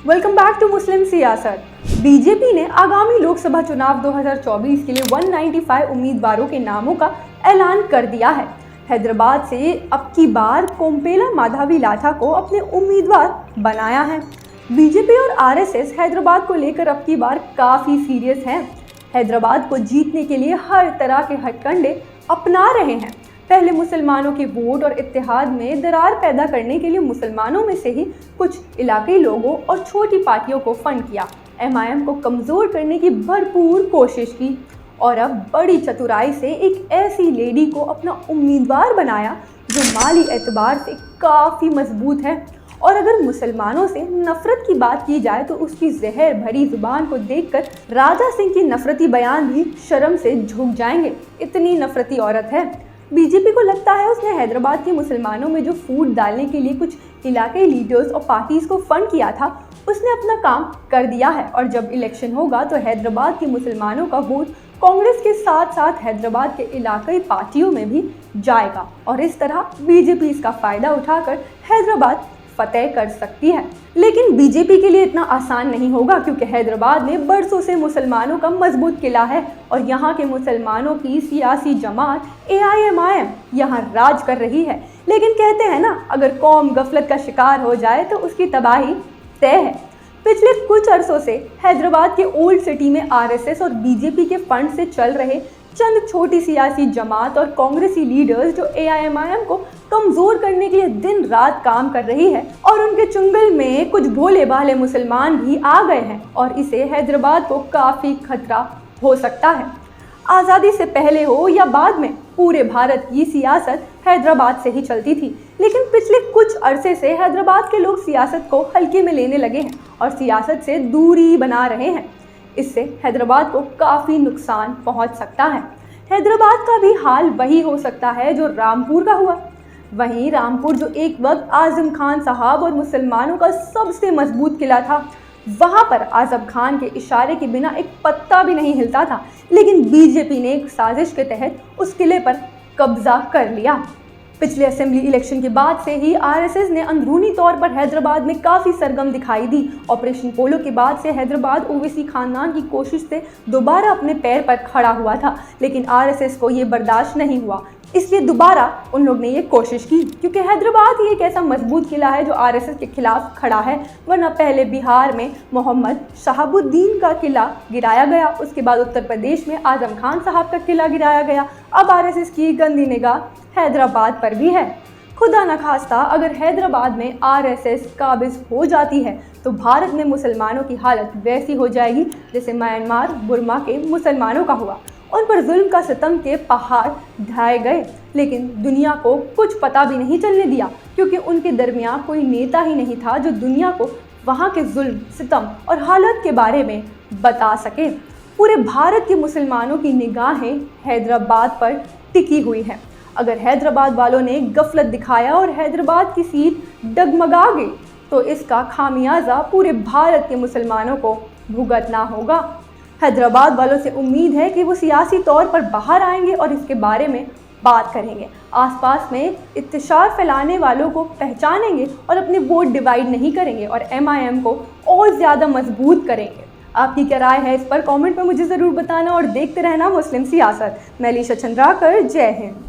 Welcome back to मुस्लिम सियासत। BJP ने आगामी लोकसभा चुनाव 2024 के लिए 195 उम्मीदवारों के नामों का ऐलान कर दिया है। हैदराबाद से अब की बार कोम्पेला माधवी लाठा को अपने उम्मीदवार बनाया है। बीजेपी और आरएसएस हैदराबाद को लेकर अब की बार काफ़ी सीरियस हैं। हैदराबाद को जीतने के लिए हर तरह के हथकंडे अपना रहे हैं। पहले मुसलमानों के वोट और इत्तेहाद में दरार पैदा करने के लिए मुसलमानों में से ही कुछ इलाक़ाई लोगों और छोटी पार्टियों को फंड किया। एमआईएम को कमज़ोर करने की भरपूर कोशिश की और अब बड़ी चतुराई से एक ऐसी लेडी को अपना उम्मीदवार बनाया जो माली एतबार से काफ़ी मजबूत है। और अगर मुसलमानों से नफ़रत की बात की जाए तो उसकी जहर भरी ज़ुबान को देखकर राजा सिंह की नफ़रती बयान भी शर्म से झुक जाएंगे, इतनी नफ़रती औरत है। बीजेपी को लगता है उसने हैदराबाद के मुसलमानों में जो फूट डालने के लिए कुछ इलाके लीडर्स और पार्टीज़ को फंड किया था, उसने अपना काम कर दिया है और जब इलेक्शन होगा तो हैदराबाद के मुसलमानों का वोट कांग्रेस के साथ साथ हैदराबाद के इलाकाई पार्टियों में भी जाएगा और इस तरह बीजेपी इसका फ़ायदा उठाकर हैदराबाद फतेह कर सकती है। लेकिन बीजेपी के लिए इतना आसान नहीं होगा क्योंकि हैदराबाद में बरसों से मुसलमानों का मजबूत किला है और यहाँ के मुसलमानों की सियासी जमात एआईएमआईएम यहाँ राज कर रही है। लेकिन कहते हैं ना, अगर कौम गफलत का शिकार हो जाए तो उसकी तबाही तय है। पिछले कुछ अरसों से हैदराबाद के ओल्ड सिटी में आरएसएस और बीजेपी के फंड से चल रहे चंद छोटी सियासी जमात और कांग्रेसी लीडर्स जो एआईएमआईएम को कमज़ोर करने के लिए दिन रात काम कर रही है और उनके चुंगल में कुछ भोले भाले मुसलमान भी आ गए हैं और इसे हैदराबाद को काफ़ी खतरा हो सकता है। आज़ादी से पहले हो या बाद में पूरे भारत की सियासत हैदराबाद से ही चलती थी, लेकिन पिछले कुछ अरसे से हैदराबाद के लोग सियासत को हल्के में लेने लगे हैं और सियासत से दूरी बना रहे हैं। इससे हैदराबाद को काफ़ी नुकसान पहुंच सकता है। हैदराबाद का भी हाल वही हो सकता है जो रामपुर का हुआ। वहीं रामपुर जो एक वक्त आज़म खान साहब और मुसलमानों का सबसे मजबूत किला था, वहां पर आज़म खान के इशारे के बिना एक पत्ता भी नहीं हिलता था, लेकिन बीजेपी ने एक साजिश के तहत उस किले पर कब्जा कर लिया। पिछले असेंबली इलेक्शन के बाद से ही आरएसएस ने अंदरूनी तौर पर हैदराबाद में काफ़ी सरगम दिखाई दी। ऑपरेशन पोलो के बाद से हैदराबाद ओवैसी खानदान की कोशिश से दोबारा अपने पैर पर खड़ा हुआ था, लेकिन आरएसएस को ये बर्दाश्त नहीं हुआ, इसलिए दोबारा उन लोग ने ये कोशिश की क्योंकि हैदराबाद ही एक ऐसा मजबूत किला है जो आरएसएस के खिलाफ खड़ा है। वरना पहले बिहार में मोहम्मद शहाबुद्दीन का किला गिराया गया, उसके बाद उत्तर प्रदेश में आज़म खान साहब का किला गिराया गया। अब आरएसएस की गंदी निगाह हैदराबाद पर भी है। खुदा न खास्ता अगर हैदराबाद में आरएसएस काबिज हो जाती है तो भारत में मुसलमानों की हालत वैसी हो जाएगी जैसे म्यांमार बुर्मा के मुसलमानों का हुआ। उन पर जुल्म का सितम के पहाड़ ढाए गए, लेकिन दुनिया को कुछ पता भी नहीं चलने दिया क्योंकि उनके दरमियान कोई नेता ही नहीं था जो दुनिया को वहाँ के जुल्म सितम और हालत के बारे में बता सके। पूरे भारत के मुसलमानों की निगाहें हैदराबाद पर टिकी हुई हैं। अगर हैदराबाद वालों ने गफलत दिखाया और हैदराबाद की सीट डगमगा गई तो इसका खामियाजा पूरे भारत के मुसलमानों को भुगतना होगा। हैदराबाद वालों से उम्मीद है कि वो सियासी तौर पर बाहर आएंगे और इसके बारे में बात करेंगे, आसपास में इत्तेशार फैलाने वालों को पहचानेंगे और अपने वोट डिवाइड नहीं करेंगे और एमआईएम को और ज़्यादा मजबूत करेंगे। आपकी क्या राय है इस पर कमेंट में मुझे ज़रूर बताना और देखते रहना मुस्लिम सियासत। मैं लीशा चंद्राकर, जय हिंद।